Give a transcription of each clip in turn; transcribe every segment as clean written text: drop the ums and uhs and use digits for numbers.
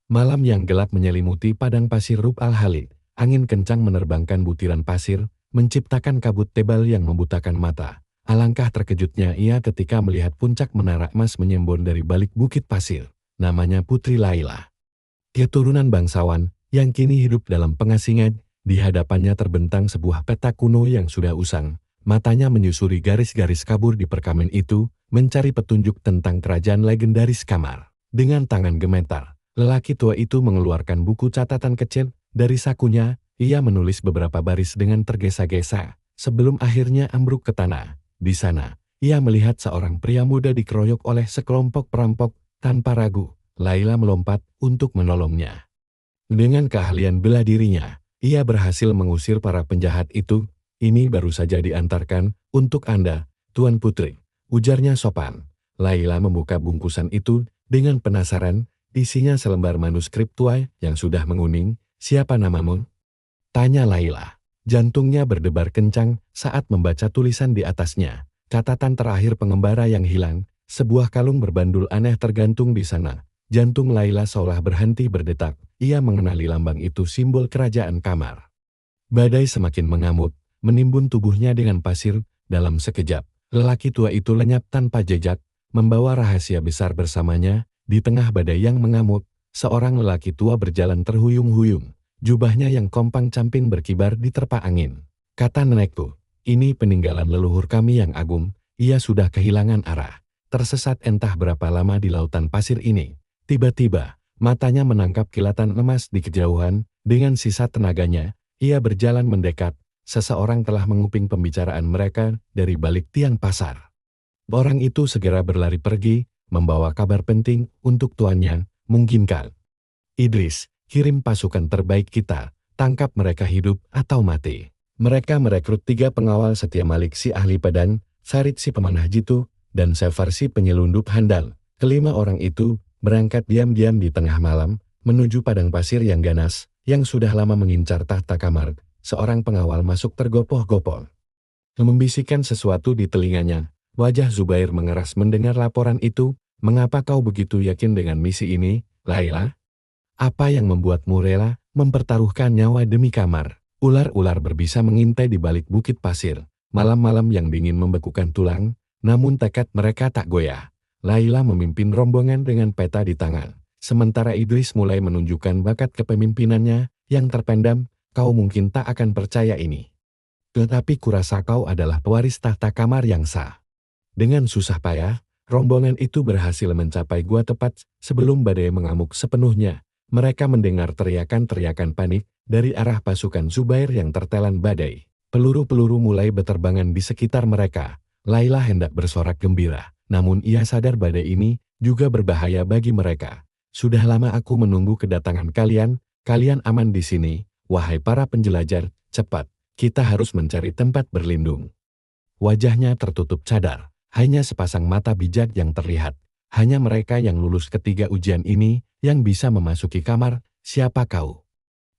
Malam yang gelap menyelimuti padang pasir Rub al-Khalid. Angin kencang menerbangkan butiran pasir, menciptakan kabut tebal yang membutakan mata. Alangkah terkejutnya ia ketika melihat puncak menara emas menyembur dari balik bukit pasir. Namanya Putri Laila. Keturunan bangsawan yang kini hidup dalam pengasingan. Di hadapannya terbentang sebuah peta kuno yang sudah usang. Matanya menyusuri garis-garis kabur di perkamen itu, mencari petunjuk tentang kerajaan legendaris Kamar. Dengan tangan gemetar, lelaki tua itu mengeluarkan buku catatan kecil. Dari sakunya, ia menulis beberapa baris dengan tergesa-gesa, sebelum akhirnya ambruk ke tanah. Di sana, ia melihat seorang pria muda dikeroyok oleh sekelompok perampok. Tanpa ragu, Laila melompat untuk menolongnya. Dengan keahlian bela dirinya, ia berhasil mengusir para penjahat itu. Ini baru saja diantarkan untuk Anda, Tuan Putri, ujarnya sopan. Laila membuka bungkusan itu dengan penasaran. Isinya selembar manuskrip tua yang sudah menguning. Siapa namamu? Tanya Laila. Jantungnya berdebar kencang saat membaca tulisan di atasnya. Catatan terakhir pengembara yang hilang. Sebuah kalung berbandul aneh tergantung di sana. Jantung Laila seolah berhenti berdetak. Ia mengenali lambang itu simbol kerajaan Kamar. Badai semakin mengamuk, menimbun tubuhnya dengan pasir. Dalam sekejap, lelaki tua itu lenyap tanpa jejak, membawa rahasia besar bersamanya. Di tengah badai yang mengamuk, seorang lelaki tua berjalan terhuyung-huyung. Jubahnya yang kompang-camping berkibar diterpa angin. Kata nenekku, ini peninggalan leluhur kami yang agung. Ia sudah kehilangan arah, tersesat entah berapa lama di lautan pasir ini. Tiba-tiba, matanya menangkap kilatan emas di kejauhan. Dengan sisa tenaganya, ia berjalan mendekat. Seseorang telah menguping pembicaraan mereka dari balik tiang pasar. Orang itu segera berlari pergi, membawa kabar penting untuk tuannya. Mungkinkah Idris kirim pasukan terbaik kita, tangkap mereka hidup atau mati. Mereka merekrut 3 pengawal setia Malik si ahli pedang, Sarid si pemanah jitu, dan Sefar si penyelundup handal. Kelima orang itu berangkat diam-diam di tengah malam, menuju padang pasir yang ganas, yang sudah lama mengincar tahta Kamar. Seorang pengawal masuk tergopoh-gopoh, membisikkan sesuatu di telinganya. Wajah Zubair mengeras mendengar laporan itu. Mengapa kau begitu yakin dengan misi ini, Laila? Apa yang membuatmu rela mempertaruhkan nyawa demi Kamar? Ular-ular berbisa mengintai di balik bukit pasir. Malam-malam yang dingin membekukan tulang, namun tekad mereka tak goyah. Laila memimpin rombongan dengan peta di tangan. Sementara Idris mulai menunjukkan bakat kepemimpinannya yang terpendam. Kau mungkin tak akan percaya ini, tetapi kurasa kau adalah pewaris tahta Kamar yang sah. Dengan susah payah, rombongan itu berhasil mencapai gua tepat sebelum badai mengamuk sepenuhnya. Mereka mendengar teriakan-teriakan panik dari arah pasukan Zubair yang tertelan badai. Peluru-peluru mulai berterbangan di sekitar mereka. Laila hendak bersorak gembira, namun ia sadar badai ini juga berbahaya bagi mereka. Sudah lama aku menunggu kedatangan kalian. Kalian aman di sini, wahai para penjelajah. Cepat, kita harus mencari tempat berlindung. Wajahnya tertutup cadar. Hanya sepasang mata bijak yang terlihat. Hanya mereka yang lulus ketiga ujian ini yang bisa memasuki Kamar. Siapa kau?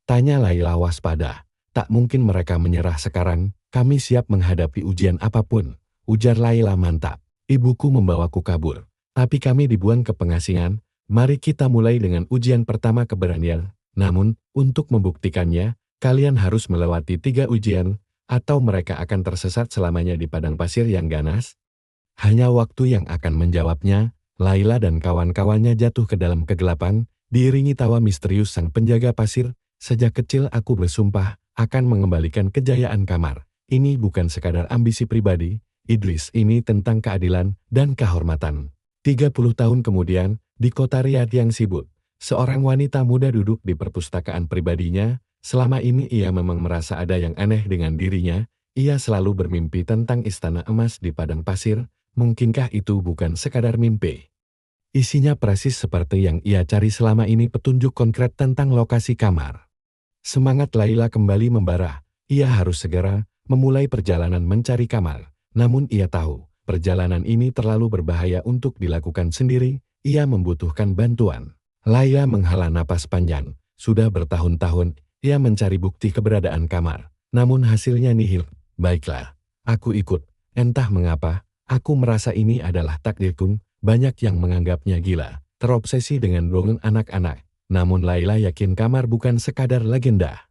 Tanya Laila waspada. Tak mungkin mereka menyerah sekarang. Kami siap menghadapi ujian apapun. Ujar Laila mantap. Ibuku membawaku kabur, tapi kami dibuang ke pengasingan. Mari kita mulai dengan ujian pertama keberanian. Namun, untuk membuktikannya, kalian harus melewati 3 ujian, atau mereka akan tersesat selamanya di padang pasir yang ganas. Hanya waktu yang akan menjawabnya. Laila dan kawan-kawannya jatuh ke dalam kegelapan, diiringi tawa misterius sang penjaga pasir. Sejak kecil aku bersumpah akan mengembalikan kejayaan Kamar. Ini bukan sekadar ambisi pribadi, Idris, ini tentang keadilan dan kehormatan. 30 tahun kemudian, di kota Riyadh yang sibuk, seorang wanita muda duduk di perpustakaan pribadinya. Selama ini ia memang merasa ada yang aneh dengan dirinya. Ia selalu bermimpi tentang istana emas di padang pasir. Mungkinkah itu bukan sekadar mimpi? Isinya persis seperti yang ia cari selama ini, petunjuk konkret tentang lokasi Kamar. Semangat Laila kembali membara. Ia harus segera memulai perjalanan mencari Kamar. Namun ia tahu, perjalanan ini terlalu berbahaya untuk dilakukan sendiri. Ia membutuhkan bantuan. Laila menghela napas panjang. Sudah bertahun-tahun ia mencari bukti keberadaan Kamar. Namun hasilnya nihil. Baiklah, aku ikut. Entah mengapa, aku merasa ini adalah takdirku. Banyak yang menganggapnya gila, terobsesi dengan dongeng anak-anak. Namun Laila yakin kamar bukan sekadar legenda.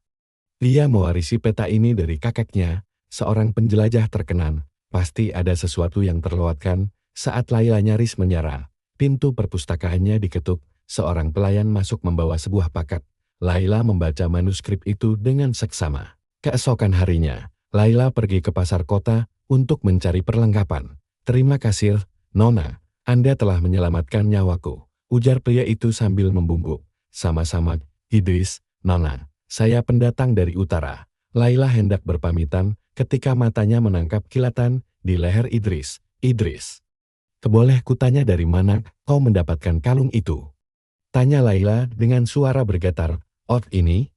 Dia mewarisi peta ini dari kakeknya, seorang penjelajah terkenal. Pasti ada sesuatu yang terlewatkan. Saat Laila nyaris menyerah, pintu perpustakaannya diketuk, seorang pelayan masuk membawa sebuah paket. Laila membaca manuskrip itu dengan seksama. Keesokan harinya, Laila pergi ke pasar kota untuk mencari perlengkapan. "Terima kasih, Nona. Anda telah menyelamatkan nyawaku," ujar pria itu sambil membungkuk. "Sama-sama, Idris, Nona. Saya pendatang dari utara." Laila hendak berpamitan ketika matanya menangkap kilatan di leher Idris. "Idris, boleh kutanya dari mana kau mendapatkan kalung itu?" tanya Laila dengan suara bergetar. "Oh ini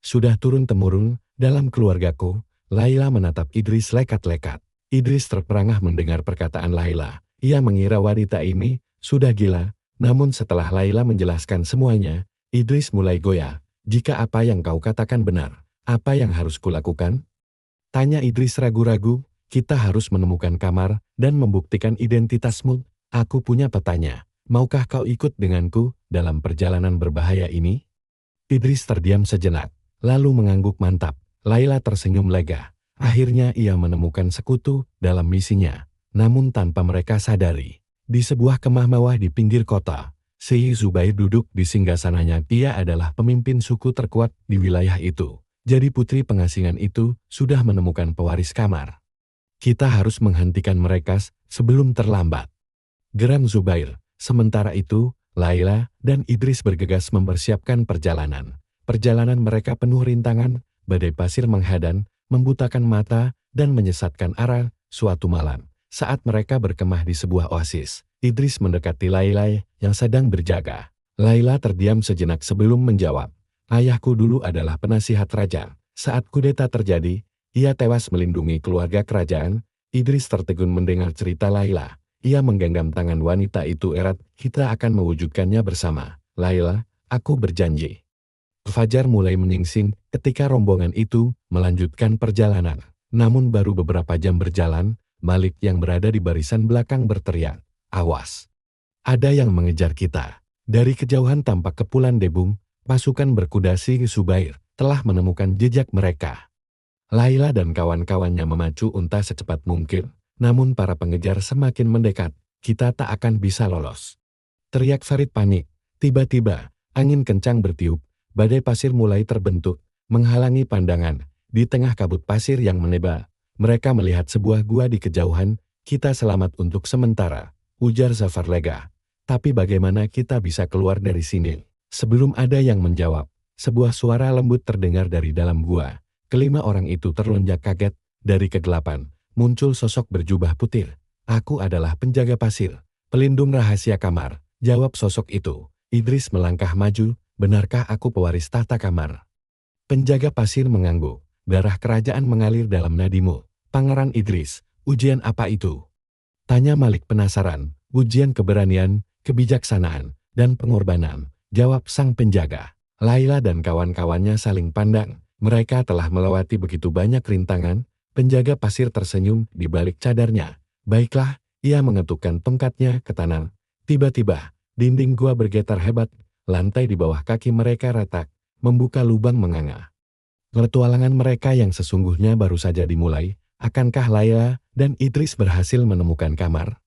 sudah turun-temurun dalam keluargaku." Laila menatap Idris lekat-lekat. Idris terperangah mendengar perkataan Laila. Ia mengira wanita ini sudah gila, namun setelah Laila menjelaskan semuanya, Idris mulai goyah. "Jika apa yang kau katakan benar, apa yang harus kulakukan?" tanya Idris ragu-ragu. "Kita harus menemukan kamar dan membuktikan identitasmu. Aku punya petanya. Maukah kau ikut denganku dalam perjalanan berbahaya ini?" Idris terdiam sejenak, lalu mengangguk mantap. Laila tersenyum lega. Akhirnya ia menemukan sekutu dalam misinya. Namun tanpa mereka sadari, di sebuah kemah mewah di pinggir kota, Syekh Zubair duduk di singgasananya. Dia adalah pemimpin suku terkuat di wilayah itu. Jadi putri pengasingan itu sudah menemukan pewaris kamar. "Kita harus menghentikan mereka sebelum terlambat," geram Zubair. Sementara itu, Laila dan Idris bergegas mempersiapkan perjalanan. Perjalanan mereka penuh rintangan, badai pasir menghadang, membutakan mata, dan menyesatkan arah. Suatu malam, saat mereka berkemah di sebuah oasis, Idris mendekati Laila yang sedang berjaga. Laila terdiam sejenak sebelum menjawab. "Ayahku dulu adalah penasihat raja. Saat kudeta terjadi, ia tewas melindungi keluarga kerajaan." Idris tertegun mendengar cerita Laila. Ia menggenggam tangan wanita itu erat. "Kita akan mewujudkannya bersama, Laila, aku berjanji." Fajar mulai menyingsing ketika rombongan itu melanjutkan perjalanan. Namun baru beberapa jam berjalan, Malik yang berada di barisan belakang berteriak, "Awas! Ada yang mengejar kita." Dari kejauhan tampak kepulan debung, pasukan berkuda Syekh Zubair telah menemukan jejak mereka. Laila dan kawan-kawannya memacu unta secepat mungkin, namun para pengejar semakin mendekat. "Kita tak akan bisa lolos," teriak Farid panik. Tiba-tiba, angin kencang bertiup, badai pasir mulai terbentuk, menghalangi pandangan. Di tengah kabut pasir yang menebal, mereka melihat sebuah gua di kejauhan. "Kita selamat untuk sementara," ujar Zafar lega. "Tapi bagaimana kita bisa keluar dari sini?" Sebelum ada yang menjawab, sebuah suara lembut terdengar dari dalam gua. Kelima orang itu terlonjak kaget. Dari kegelapan, muncul sosok berjubah putih. "Aku adalah penjaga pasir, pelindung rahasia kamar," jawab sosok itu. Idris melangkah maju. "Benarkah aku pewaris tahta kamar?" Penjaga pasir mengangguk. "Darah kerajaan mengalir dalam nadimu, Pangeran Idris." "Ujian apa itu?" tanya Malik penasaran. "Ujian keberanian, kebijaksanaan, dan pengorbanan," jawab sang penjaga. Laila dan kawan-kawannya saling pandang. Mereka telah melewati begitu banyak rintangan. Penjaga pasir tersenyum di balik cadarnya. "Baiklah," ia mengetukkan tongkatnya ke tanah. Tiba-tiba, dinding gua bergetar hebat. Lantai di bawah kaki mereka retak, membuka lubang menganga. Petualangan mereka yang sesungguhnya baru saja dimulai. Akankah Laila dan Idris berhasil menemukan kamar?